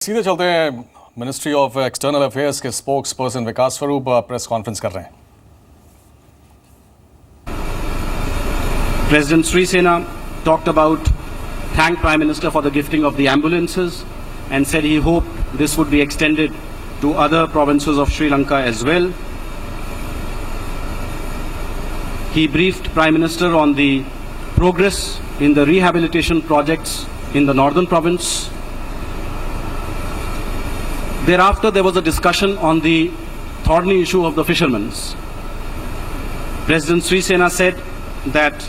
सीधे चलते हैं मिनिस्ट्री ऑफ एक्सटर्नल अफेयर्स के स्पोक्स पर्सन विकास स्वरूप प्रेस कॉन्फ्रेंस कर रहे हैं. President Sri Sena talked about thank Prime Minister for the gifting of the ambulances and said he hoped this would be extended to other provinces of Sri Lanka as well. He briefed Prime Minister on the progress in the rehabilitation projects in the northern province. Thereafter, there was a discussion on the thorny issue of the fishermen. President Sri Sena said that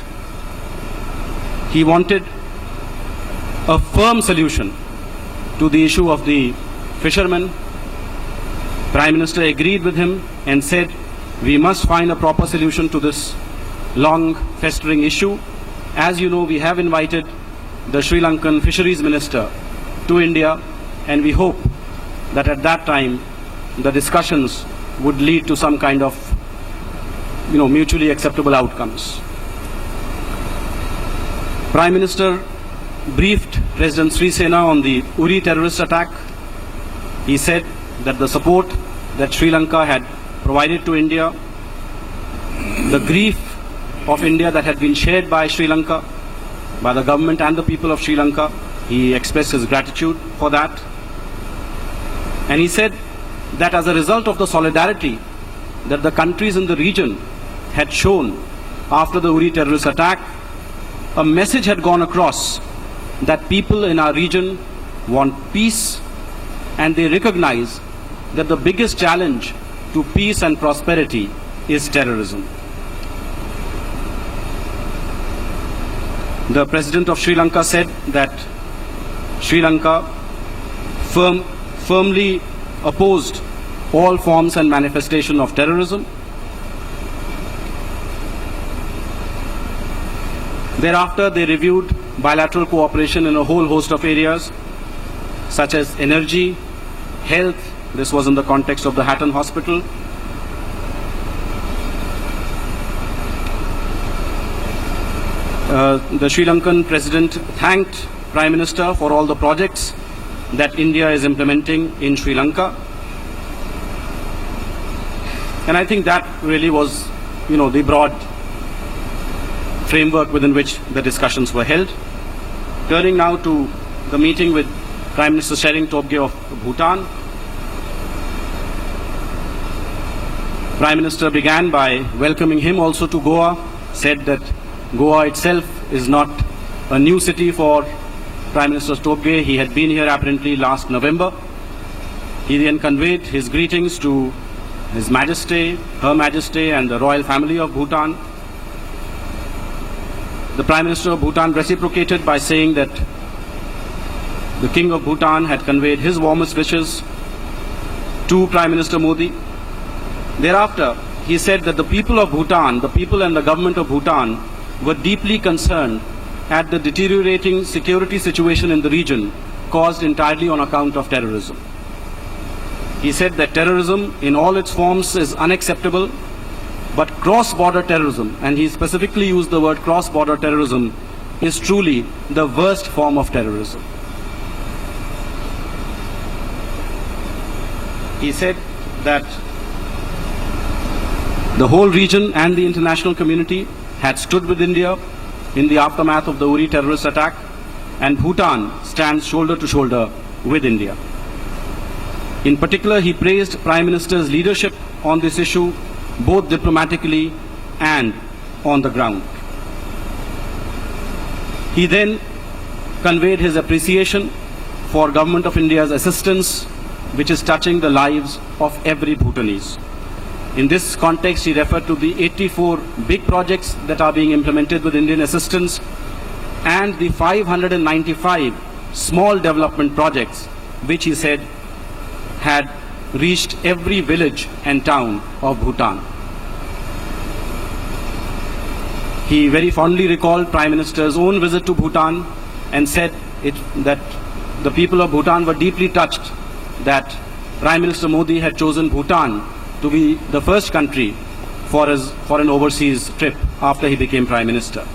he wanted a firm solution to the issue of the fishermen. Prime Minister agreed with him and said we must find a proper solution to this long festering issue. As you know, we have invited the Sri Lankan Fisheries Minister to India, and we hope that at that time the discussions would lead to some kind of mutually acceptable outcomes. Prime Minister briefed President Sri Sena on the Uri terrorist attack. He said that the support that Sri Lanka had provided to India, the grief of India that had been shared by Sri Lanka, by the government and the people of Sri Lanka, he expressed his gratitude for that. And he said that as a result of the solidarity that the countries in the region had shown after the Uri terrorist attack, a message had gone across that people in our region want peace, and they recognize that the biggest challenge to peace and prosperity is terrorism. The President of Sri Lanka said that Sri Lanka firmly opposed all forms and manifestation of terrorism. Thereafter, they reviewed bilateral cooperation in a whole host of areas, such as energy, health. This was in the context of the Hatton Hospital. The Sri Lankan President thanked Prime Minister for all the projects that India is implementing in Sri Lanka. And I think that really was, the broad framework within which the discussions were held. Turning now to the meeting with Prime Minister Tshering Tobgay of Bhutan. Prime Minister began by welcoming him also to Goa, said that Goa itself is not a new city for Prime Minister Tobgay. He had been here apparently last November. He then conveyed his greetings to His Majesty, Her Majesty and the royal family of Bhutan. The Prime Minister of Bhutan reciprocated by saying that the King of Bhutan had conveyed his warmest wishes to Prime Minister Modi. Thereafter, he said that the people of Bhutan, the people and the government of Bhutan were deeply concerned at the deteriorating security situation in the region caused entirely on account of terrorism. He said that terrorism in all its forms is unacceptable, but cross-border terrorism, and he specifically used the word cross-border terrorism, is truly the worst form of terrorism. He said that the whole region and the international community had stood with India in the aftermath of the Uri terrorist attack, and Bhutan stands shoulder to shoulder with India. In particular, he praised Prime Minister's leadership on this issue, both diplomatically and on the ground. He then conveyed his appreciation for Government of India's assistance, which is touching the lives of every Bhutanese. In this context, he referred to the 84 big projects that are being implemented with Indian assistance and the 595 small development projects, which he said had reached every village and town of Bhutan. He very fondly recalled Prime Minister's own visit to Bhutan and said that the people of Bhutan were deeply touched that Prime Minister Modi had chosen Bhutan to be the first country for an overseas trip after he became Prime Minister.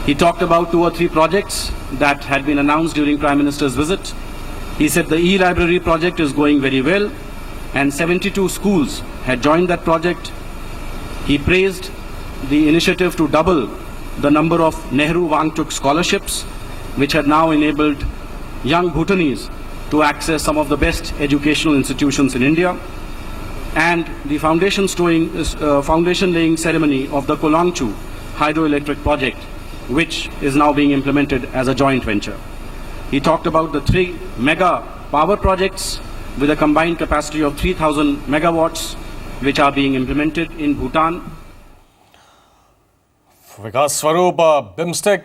He talked about 2 or 3 projects that had been announced during Prime Minister's visit. He said the e-library project is going very well and 72 schools had joined that project. He praised the initiative to double the number of Nehru Wangchuk scholarships, which had now enabled young Bhutanese to access some of the best educational institutions in India, and the foundation laying ceremony of the Kolangchu hydroelectric project, which is now being implemented as a joint venture. He talked about the 3 mega power projects with a combined capacity of 3,000 megawatts, which are being implemented in Bhutan. विकास स्वरूप BIMSTEC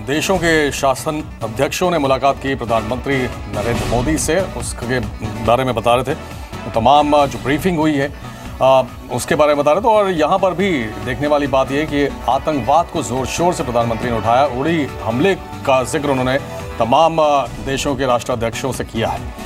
देशों के शासन अध्यक्षों ने मुलाकात की प्रधानमंत्री नरेंद्र मोदी से, उसके बारे में बता रहे थे। तमाम जो ब्रीफिंग हुई है उसके बारे में बता रहे थे। और यहाँ पर भी देखने वाली बात यह है कि आतंकवाद को ज़ोर शोर से प्रधानमंत्री ने उठाया। उड़ी हमले का जिक्र उन्होंने तमाम देशों के राष्ट्राध्यक्षों से किया है।